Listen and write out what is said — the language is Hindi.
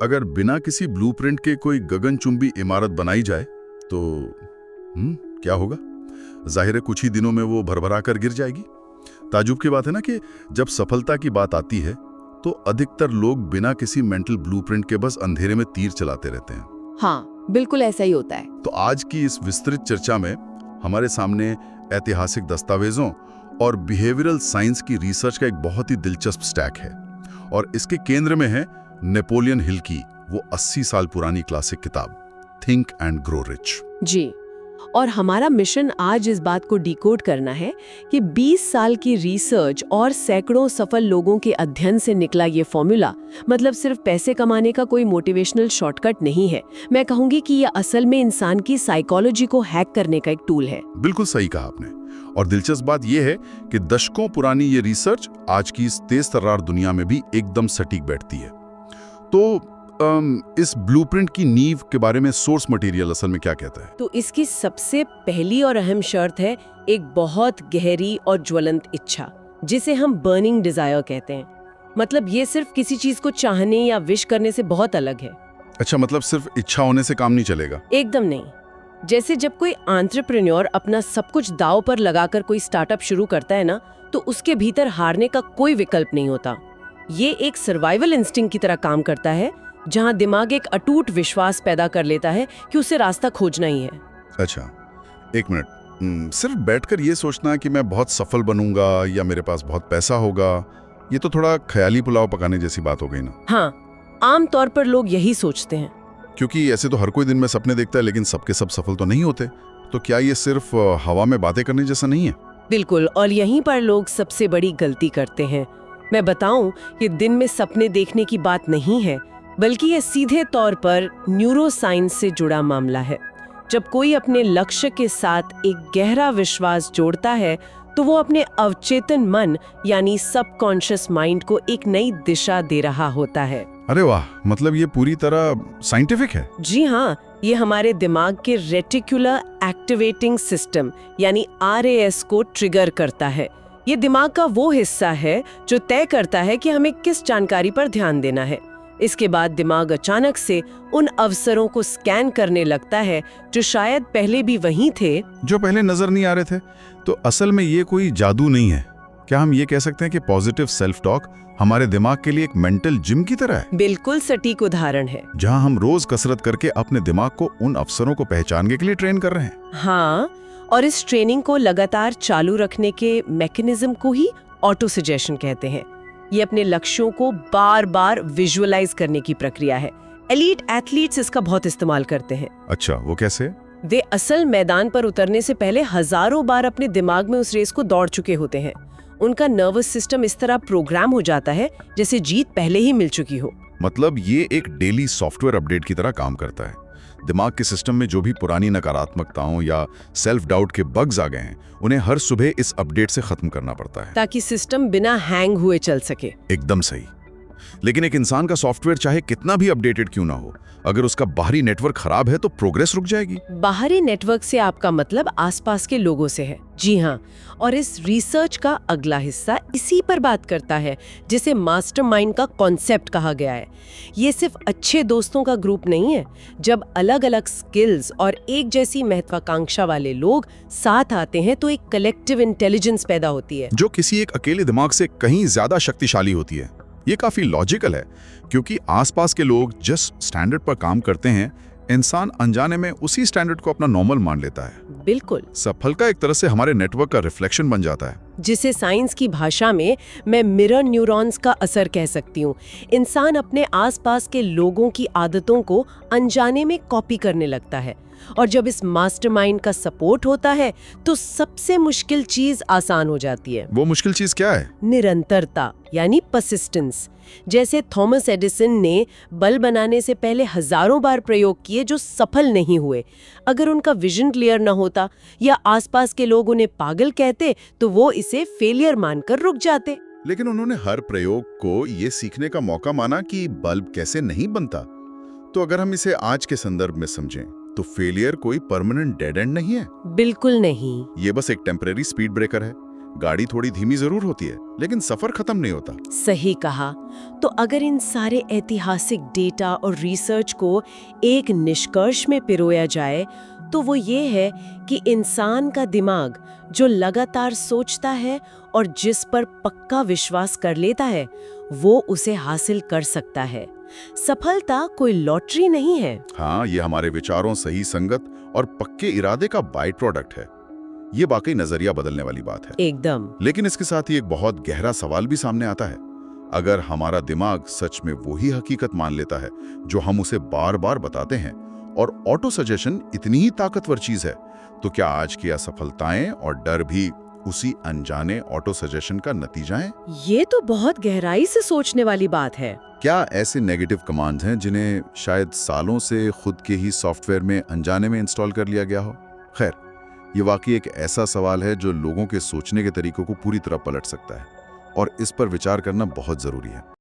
अगर बिना किसी ब्लूप्रिंट के कोई गगनचुंबी इमारत बनाई जाए तो क्या होगा? जाहिर है कुछ ही दिनों में वो भरभरा कर गिर जाएगी। ताजुब की बात है ना कि जब सफलता की बात आती है तो अधिकतर लोग बिना किसी मेंटल ब्लूप्रिंट के बस अंधेरे में तीर चलाते रहते हैं। हाँ, बिल्कुल ऐसा ही होता है। तो आज की इस विस्तृत चर्चा में हमारे सामने ऐतिहासिक दस्तावेजों और बिहेवियरल साइंस की रिसर्च का एक बहुत ही दिलचस्प स्टैक है, और इसके केंद्र में है नेपोलियन हिल की वो 80 साल पुरानी क्लासिक किताब थिंक एंड ग्रो रिच। जी, और हमारा मिशन आज इस बात को डिकोड करना है कि 20 साल की रिसर्च और सैकड़ों सफल लोगों के अध्ययन से निकला ये फॉर्मूला मतलब सिर्फ पैसे कमाने का कोई मोटिवेशनल शॉर्टकट नहीं है। मैं कहूंगी कि यह असल में इंसान की साइकोलॉजी को हैक करने का एक टूल है। बिल्कुल सही कहा आपने। और दिलचस्प बात यह है कि दशकों पुरानी ये रिसर्च आज की इस तेज तर्रार दुनिया में भी एकदम सटीक बैठती है। तो इस ब्लूप्रिंट की नींव के बारे में सोर्स मटेरियल असल में क्या कहता है? तो इसकी सबसे पहली और अहम शर्त है एक बहुत गहरी और ज्वलंत इच्छा, जिसे हम बर्निंग डिजायर कहते हैं। मतलब ये सिर्फ किसी चीज को चाहने या विश करने से बहुत अलग है। अच्छा, मतलब सिर्फ इच्छा होने से काम नहीं चलेगा? एकदम नहीं। जैसे जब कोई एंटरप्रेन्योर अपना सब कुछ दांव पर लगाकर कोई स्टार्टअप शुरू करता है ना, तो उसके भीतर हारने का कोई विकल्प नहीं होता। ये एक सर्वाइवल इंस्टिंक्ट की तरह काम करता है, जहां दिमाग एक अटूट विश्वास पैदा कर लेता है कि उसे रास्ता खोजना ही है। अच्छा, एक मिनट, सिर्फ बैठकर ये सोचना कि मैं बहुत सफल बनूंगा या मेरे पास बहुत पैसा होगा, ये तो थोड़ा ख्याली पुलाव पकाने जैसी बात हो गई ना? हाँ, आमतौर पर लोग यही सोचते हैं। क्योंकि ऐसे तो हर कोई दिन में सपने देखता है, लेकिन सबके सब सफल तो नहीं होते। तो क्या ये सिर्फ हवा में बातें करने जैसा नहीं है? बिल्कुल, और यहीं पर लोग सबसे बड़ी गलती करते हैं। मैं बताऊं, ये दिन में सपने देखने की बात नहीं है, बल्कि ये सीधे तौर पर न्यूरोसाइंस से जुड़ा मामला है। जब कोई अपने लक्ष्य के साथ एक गहरा विश्वास जोड़ता है तो वो अपने अवचेतन मन यानी सबकॉन्शियस माइंड को एक नई दिशा दे रहा होता है। अरे वाह, मतलब ये पूरी तरह साइंटिफिक है। जी हाँ, ये हमारे दिमाग के रेटिकुलर एक्टिवेटिंग सिस्टम यानी RAS को ट्रिगर करता है। ये दिमाग का वो हिस्सा है जो तय करता है कि हमें किस जानकारी पर ध्यान देना है। इसके बाद दिमाग अचानक से उन अवसरों को स्कैन करने लगता है जो शायद पहले भी वहीं थे, जो पहले नजर नहीं आ रहे थे। तो असल में ये कोई जादू नहीं है। क्या हम ये कह सकते हैं कि पॉजिटिव सेल्फ टॉक हमारे दिमाग के लिए एक मेंटल जिम की तरह है? बिल्कुल सटीक उदाहरण है, जहां हम रोज कसरत करके अपने दिमाग को उन अवसरों को पहचानने के लिए ट्रेन कर रहे हैं। हाँ, और इस ट्रेनिंग को लगातार चालू रखने के मैकेनिज्म को ही ऑटो सजेशन कहते हैं। ये अपने लक्ष्यों को बार बार विजुअलाइज करने की प्रक्रिया है। एलीट एथलीट्स इसका बहुत इस्तेमाल करते हैं। अच्छा, वो कैसे? वे असल मैदान पर उतरने से पहले हजारों बार अपने दिमाग में उस रेस को दौड़ चुके होते हैं। उनका नर्वस सिस्टम इस तरह प्रोग्राम हो जाता है जैसे जीत पहले ही मिल चुकी हो। मतलब ये एक डेली सॉफ्टवेयर अपडेट की तरह काम करता है। दिमाग के सिस्टम में जो भी पुरानी नकारात्मकताओं या सेल्फ डाउट के बग्स आ गए हैं, उन्हें हर सुबह इस अपडेट से खत्म करना पड़ता है, ताकि सिस्टम बिना हैंग हुए चल सके। एकदम सही। लेकिन एक इंसान का सॉफ्टवेयर चाहे कितना भी अपडेटेड क्यों ना हो, अगर उसका बाहरी नेटवर्क खराब है तो प्रोग्रेस रुक जाएगी। बाहरी नेटवर्क से आपका मतलब आसपास के लोगों से है। जी हाँ, और इस रिसर्च का अगला हिस्सा इसी पर बात करता है, जिसे मास्टरमाइंड का कॉन्सेप्ट कहा गया है। ये सिर्फ अच्छे दोस्तों का ग्रुप नहीं है। जब अलग अलग स्किल्स और एक जैसी महत्वाकांक्षा वाले लोग साथ आते हैं तो एक कलेक्टिव इंटेलिजेंस पैदा होती है, जो किसी एक अकेले दिमाग से कहीं ज्यादा शक्तिशाली होती है। ये काफी लॉजिकल है, क्योंकि आसपास के लोग जिस स्टैंडर्ड पर काम करते हैं, इंसान अनजाने में उसी स्टैंडर्ड को अपना नॉर्मल मान लेता है। बिल्कुल, सफलता एक तरह से हमारे नेटवर्क का रिफ्लेक्शन बन जाता है, जिसे साइंस की भाषा में मैं मिरर न्यूरॉन्स का असर कह सकती हूँ। इंसान अपने आसपास के लोगों की आदतों को अनजाने में कॉपी करने लगता है, और जब इस मास्टरमाइंड का सपोर्ट होता है तो सबसे मुश्किल चीज आसान हो जाती है। वो मुश्किल चीज क्या है? निरंतरता यानी परसिस्टेंस। जैसे थॉमस एडिसन ने बल्ब बनाने से पहले हजारों बार प्रयोग किए जो सफल नहीं हुए। अगर उनका विजन क्लियर न होता या आसपास के लोग उन्हें पागल कहते तो वो इसे फेलियर मानकर रुक जाते। लेकिन उन्होंने हर प्रयोग को ये सीखने का मौका माना कि बल्ब कैसे नहीं बनता। तो अगर हम इसे आज के संदर्भ में समझें तो फेलियर कोई परमानेंट डेड एंड नहीं है। बिल्कुल नहीं। ये बस एक टेम्परेरी स्पीड ब्रेकर है, गाड़ी थोड़ी धीमी जरूर होती है, लेकिन सफर खत्म नहीं होता। सही कहा। तो अगर इन सारे ऐतिहासिक डेटा और रिसर्च को एक निष्कर्ष में पिरोया जाए तो वो ये है कि इंसान का दिमाग जो लगातार सोचता है और जिस पर पक्का विश्वास कर लेता है वो उसे हासिल कर सकता है। सफलता कोई लॉटरी नहीं है। हाँ, ये हमारे विचारों, सही संगत और पक्के इरादे का बाई प्रोडक्ट है। ये वाकई नजरिया बदलने वाली बात है। एकदम। लेकिन इसके साथ ही एक बहुत गहरा सवाल भी सामने आता है। अगर हमारा दिमाग सच में वही हकीकत मान लेता है जो हम उसे बार बार बताते हैं, और ऑटो सजेशन इतनी ही ताकतवर चीज है, तो क्या आज की असफलताएं और डर भी उसी अनजाने ऑटो सजेशन का नतीजा है? ये तो बहुत गहराई से सोचने वाली बात है। क्या ऐसे नेगेटिव कमांड्स हैं जिन्हें शायद सालों से खुद के ही सॉफ्टवेयर में अनजाने में इंस्टॉल कर लिया गया हो? खैर, ये वाकई एक ऐसा सवाल है जो लोगों के सोचने के तरीकों को पूरी तरह पलट सकता है, और इस पर विचार करना बहुत जरूरी है।